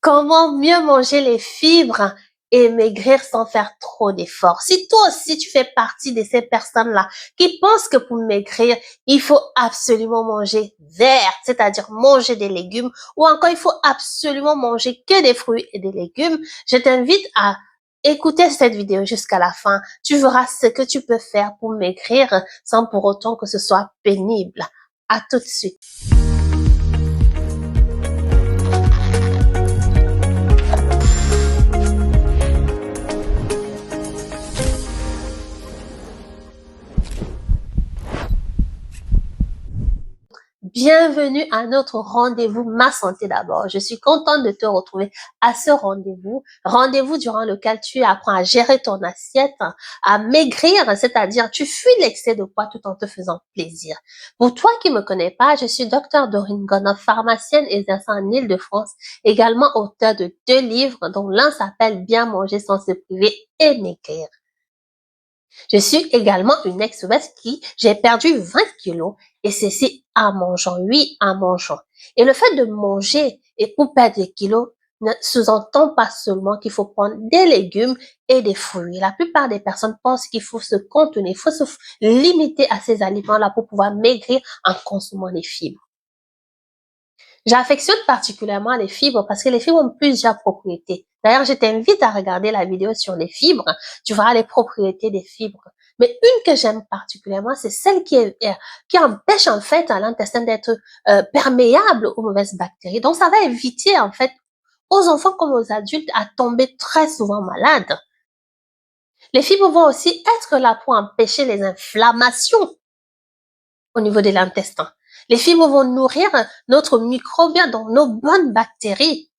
Comment mieux manger les fibres et maigrir sans faire trop d'efforts? Si toi aussi tu fais partie de ces personnes-là qui pensent que pour maigrir, il faut absolument manger vert, c'est-à-dire manger des légumes, ou encore il faut absolument manger que des fruits et des légumes, je t'invite à écouter cette vidéo jusqu'à la fin. Tu verras ce que tu peux faire pour maigrir sans pour autant que ce soit pénible. À tout de suite. Bienvenue à notre rendez-vous Ma Santé d'abord. Je suis contente de te retrouver à ce rendez-vous durant lequel tu apprends à gérer ton assiette, à maigrir, c'est-à-dire tu fuis l'excès de poids tout en te faisant plaisir. Pour toi qui me connais pas, je suis Dr Dorine Gonoff, pharmacienne exerçant en Île-de-France, également auteure de 2 livres dont l'un s'appelle Bien manger sans se priver et maigrir. Je suis également une ex-obèse j'ai perdu 20 kilos et ceci en mangeant, oui, en mangeant. Et le fait de manger et pour perdre des kilos ne sous-entend pas seulement qu'il faut prendre des légumes et des fruits. La plupart des personnes pensent qu'il faut se contenir, il faut se limiter à ces aliments-là pour pouvoir maigrir en consommant des fibres. J'affectionne particulièrement les fibres parce que les fibres ont plusieurs propriétés. D'ailleurs, je t'invite à regarder la vidéo sur les fibres. Tu verras les propriétés des fibres. Mais une que j'aime particulièrement, c'est celle qui empêche en fait à l'intestin d'être perméable aux mauvaises bactéries. Donc, ça va éviter en fait aux enfants comme aux adultes à tomber très souvent malades. Les fibres vont aussi être là pour empêcher les inflammations au niveau de l'intestin. Les fibres vont nourrir notre microbiote, donc nos bonnes bactéries.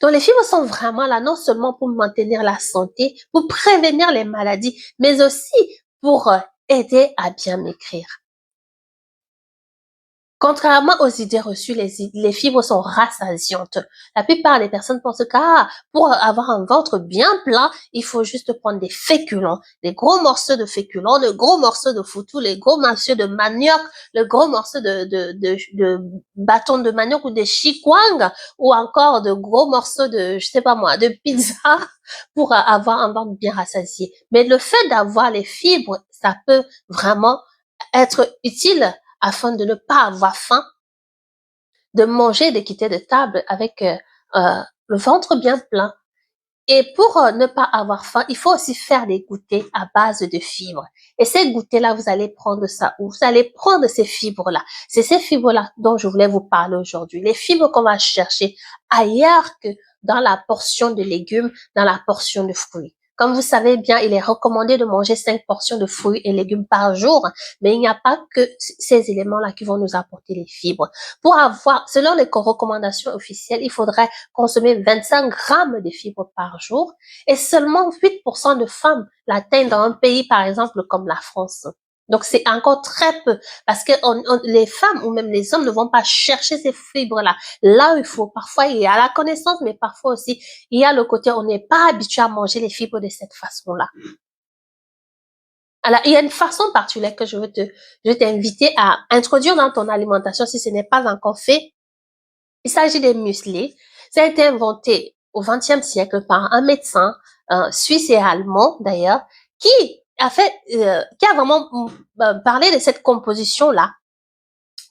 Donc les fibres sont vraiment là non seulement pour maintenir la santé, pour prévenir les maladies, mais aussi pour aider à bien maigrir. Contrairement aux idées reçues, les fibres sont rassasiantes. La plupart des personnes pensent pour avoir un ventre bien plein, il faut juste prendre des féculents, des gros morceaux de féculents, de gros morceaux de foutou, les gros morceaux de manioc, le gros morceau de bâton de manioc ou de chikwang, ou encore de gros morceaux de, je sais pas moi, de pizza pour avoir un ventre bien rassasié. Mais le fait d'avoir les fibres, ça peut vraiment être utile afin de ne pas avoir faim, de manger, de quitter de table avec le ventre bien plein. Et pour ne pas avoir faim, il faut aussi faire des goûters à base de fibres. Et ces goûters-là, vous allez prendre ça où? Vous allez prendre ces fibres-là. C'est ces fibres-là dont je voulais vous parler aujourd'hui. Les fibres qu'on va chercher ailleurs que dans la portion de légumes, dans la portion de fruits. Comme vous savez bien, il est recommandé de manger 5 portions de fruits et légumes par jour, mais il n'y a pas que ces éléments-là qui vont nous apporter les fibres. Pour avoir, selon les recommandations officielles, il faudrait consommer 25 grammes de fibres par jour et seulement 8% de femmes l'atteignent dans un pays, par exemple, comme la France. Donc, c'est encore très peu parce que les femmes ou même les hommes ne vont pas chercher ces fibres-là. Là où il faut, parfois, il y a la connaissance, mais parfois aussi, il y a le côté, on n'est pas habitué à manger les fibres de cette façon-là. Alors, il y a une façon particulière que je veux t'inviter à introduire dans ton alimentation si ce n'est pas encore fait. Il s'agit des muesli. Ça a été inventé au XXe siècle par un médecin suisse et allemand d'ailleurs, qui qui a vraiment parlé de cette composition-là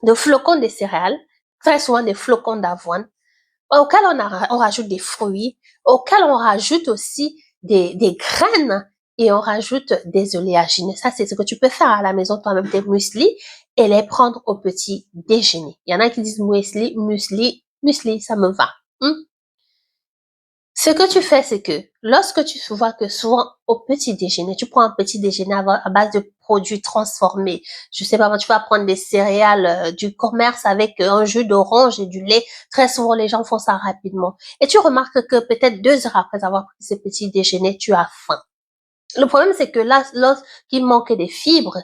de flocons de céréales, très souvent des flocons d'avoine, auxquels on rajoute des fruits, auxquels on rajoute aussi des graines et on rajoute des oléagineux. Ça, c'est ce que tu peux faire à la maison toi-même, tes muesli, et les prendre au petit déjeuner. Il y en a qui disent muesli, ça me va. Ce que tu fais, c'est que lorsque tu vois que souvent au petit déjeuner, tu prends un petit déjeuner à base de produits transformés. Je sais pas, tu vas prendre des céréales du commerce avec un jus d'orange et du lait. Très souvent, les gens font ça rapidement. Et tu remarques que peut-être 2 heures après avoir pris ce petit déjeuner, tu as faim. Le problème, c'est que là, lorsqu'il manque des fibres,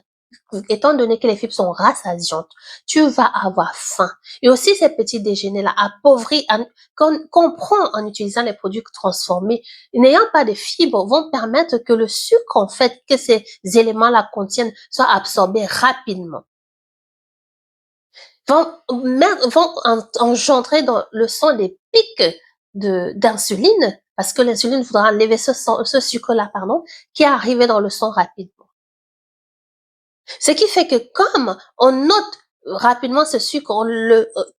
étant donné que les fibres sont rassasiantes, tu vas avoir faim. Et aussi, ces petits déjeuners-là appauvris, qu'on prend en utilisant les produits transformés, n'ayant pas de fibres, vont permettre que le sucre, en fait, que ces éléments-là contiennent, soit absorbé rapidement. Vont engendrer dans le sang des pics d'insuline, parce que l'insuline voudra enlever ce sucre-là, pardon, qui est arrivé dans le sang rapidement. Ce qui fait que comme on note rapidement ce sucre,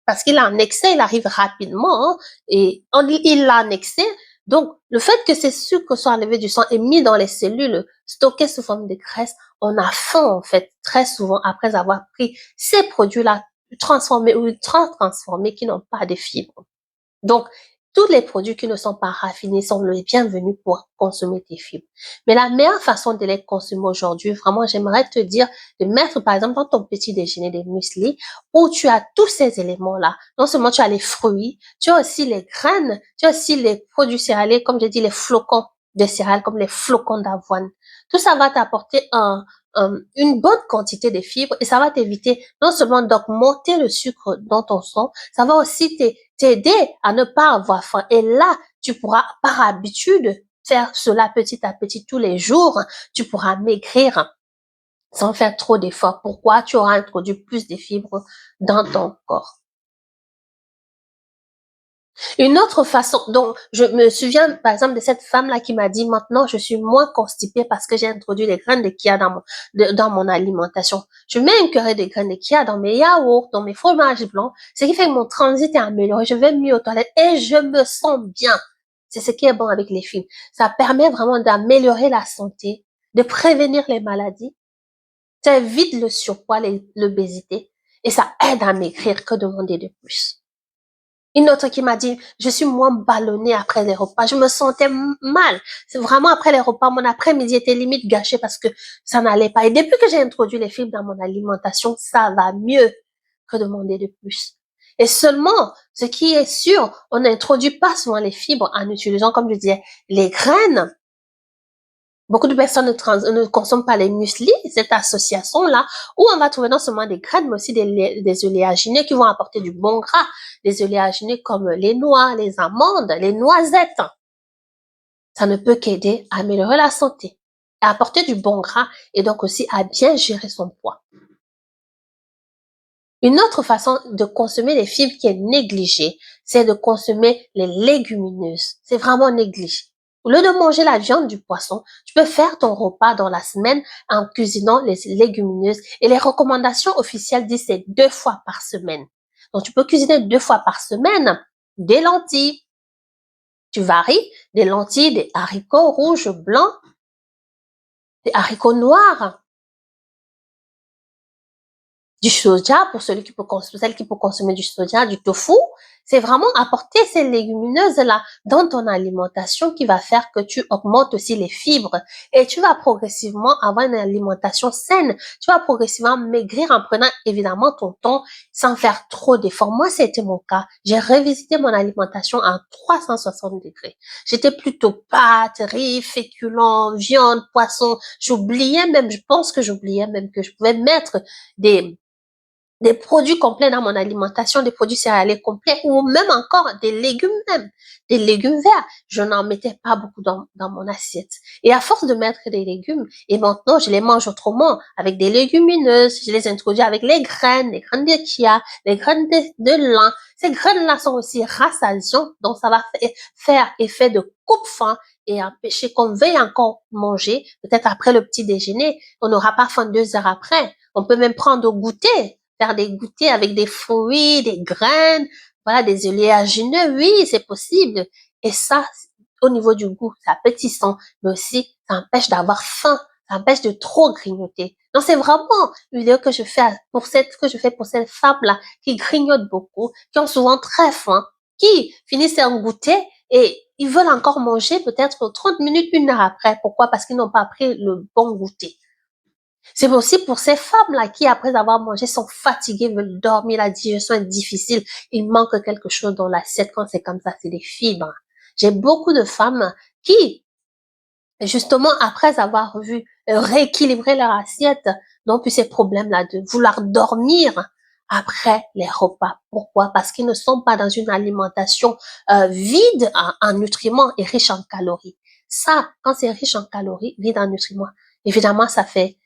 parce qu'il est en excès, il arrive rapidement, hein, et il l'a en excès. Donc, le fait que ces sucres soient enlevés du sang et mis dans les cellules, stockés sous forme de graisse, on a faim, en fait, très souvent, après avoir pris ces produits-là transformés ou ultra transformés qui n'ont pas de fibres. Donc, tous les produits qui ne sont pas raffinés sont les bienvenus pour consommer tes fibres. Mais la meilleure façon de les consommer aujourd'hui, vraiment, j'aimerais te dire de mettre, par exemple, dans ton petit déjeuner des muesli, où tu as tous ces éléments-là. Non seulement tu as les fruits, tu as aussi les graines, tu as aussi les produits céréaliers, comme j'ai dit, les flocons de céréales, comme les flocons d'avoine. Tout ça va t'apporter une bonne quantité de fibres et ça va t'éviter non seulement d'augmenter le sucre dans ton sang, ça va aussi t'aider à ne pas avoir faim. Et là, tu pourras par habitude faire cela petit à petit tous les jours. Tu pourras maigrir sans faire trop d'efforts. Pourquoi? Tu auras introduit plus de fibres dans ton corps. Une autre façon, donc je me souviens par exemple de cette femme-là qui m'a dit maintenant je suis moins constipée parce que j'ai introduit les graines de chia dans mon alimentation. Je mets une cuillerée de graines de chia dans mes yaourts, dans mes fromages blancs, ce qui fait que mon transit est amélioré, je vais mieux aux toilettes et je me sens bien. C'est ce qui est bon avec les fibres. Ça permet vraiment d'améliorer la santé, de prévenir les maladies, ça évite le surpoids, l'obésité et ça aide à maigrir. Que demander de plus? Une autre qui m'a dit, je suis moins ballonnée après les repas. Je me sentais mal. C'est vraiment après les repas, mon après-midi était limite gâché parce que ça n'allait pas. Et depuis que j'ai introduit les fibres dans mon alimentation, ça va mieux. Que demander de plus? Et seulement, ce qui est sûr, on n'introduit pas souvent les fibres en utilisant, comme je disais, les graines. Beaucoup de personnes ne consomment pas les muesli, cette association-là, où on va trouver non seulement des graines, mais aussi des oléagineux qui vont apporter du bon gras. Des oléagineux comme les noix, les amandes, les noisettes. Ça ne peut qu'aider à améliorer la santé, à apporter du bon gras et donc aussi à bien gérer son poids. Une autre façon de consommer les fibres qui est négligée, c'est de consommer les légumineuses. C'est vraiment négligé. Au lieu de manger la viande du poisson, tu peux faire ton repas dans la semaine en cuisinant les légumineuses. Et les recommandations officielles disent c'est 2 fois par semaine. Donc, tu peux cuisiner 2 fois par semaine des lentilles. Tu varies des lentilles, des haricots rouges, blancs, des haricots noirs, du soja pour celles qui peuvent consommer du soja, du tofu. C'est vraiment apporter ces légumineuses-là dans ton alimentation qui va faire que tu augmentes aussi les fibres et tu vas progressivement avoir une alimentation saine. Tu vas progressivement maigrir en prenant évidemment ton temps sans faire trop d'efforts. Moi, c'était mon cas. J'ai revisité mon alimentation à 360 degrés. J'étais plutôt pâtes, riz, féculents, viande, poisson. Je pense que j'oubliais même que je pouvais mettre des produits complets dans mon alimentation, des produits céréaliers complets ou même encore des légumes même, des légumes verts. Je n'en mettais pas beaucoup dans mon assiette. Et à force de mettre des légumes, et maintenant je les mange autrement avec des légumineuses, je les introduis avec les graines de chia, les graines de lin. Ces graines-là sont aussi rassasiantes, donc ça va faire effet de coupe-faim et empêcher qu'on veuille encore manger. Peut-être après le petit déjeuner, on n'aura pas faim 2 heures après. On peut même prendre au goûter, faire des goûters avec des fruits, des graines, voilà, des oléagineux. Oui, c'est possible. Et ça, au niveau du goût, c'est appétissant, mais aussi, ça empêche d'avoir faim, ça empêche de trop grignoter. Donc, c'est vraiment une vidéo que je fais pour ces femmes-là qui grignotent beaucoup, qui ont souvent très faim, qui finissent un goûter et ils veulent encore manger peut-être 30 minutes, 1 heure après. Pourquoi? Parce qu'ils n'ont pas pris le bon goûter. C'est aussi pour ces femmes-là qui, après avoir mangé, sont fatiguées, veulent dormir, la digestion est difficile, il manque quelque chose dans l'assiette. Quand c'est comme ça, c'est des fibres. J'ai beaucoup de femmes qui, justement, après avoir vu rééquilibrer leur assiette, n'ont plus ces problèmes-là de vouloir dormir après les repas. Pourquoi? Parce qu'ils ne sont pas dans une alimentation vide en nutriments et riche en calories. Ça, quand c'est riche en calories, vide en nutriments, évidemment, ça fait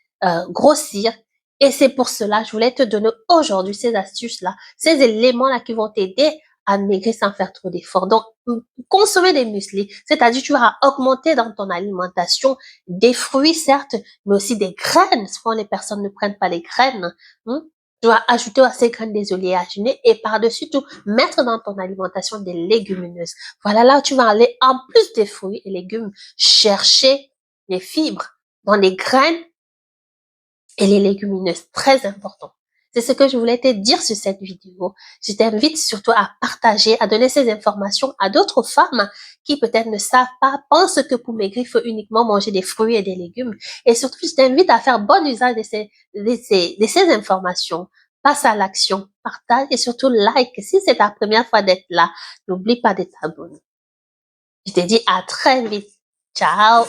grossir. Et c'est pour cela, je voulais te donner aujourd'hui ces astuces-là, ces éléments-là qui vont t'aider à maigrir sans faire trop d'efforts. Donc, consommer des muesli, c'est-à-dire tu vas augmenter dans ton alimentation des fruits, certes, mais aussi des graines. Souvent, les personnes ne prennent pas les graines. Tu vas ajouter à ces graines des oléagineux et par-dessus tout, mettre dans ton alimentation des légumineuses. Voilà là où tu vas aller, en plus des fruits et légumes, chercher les fibres dans les graines et les légumineuses. Très important. C'est ce que je voulais te dire sur cette vidéo. Je t'invite surtout à partager, à donner ces informations à d'autres femmes qui peut-être ne savent pas, pensent que pour maigrir, il faut uniquement manger des fruits et des légumes. Et surtout, je t'invite à faire bon usage de ces informations. Passe à l'action, partage et surtout like. Si c'est ta première fois d'être là, n'oublie pas de t'abonner. Je te dis à très vite. Ciao!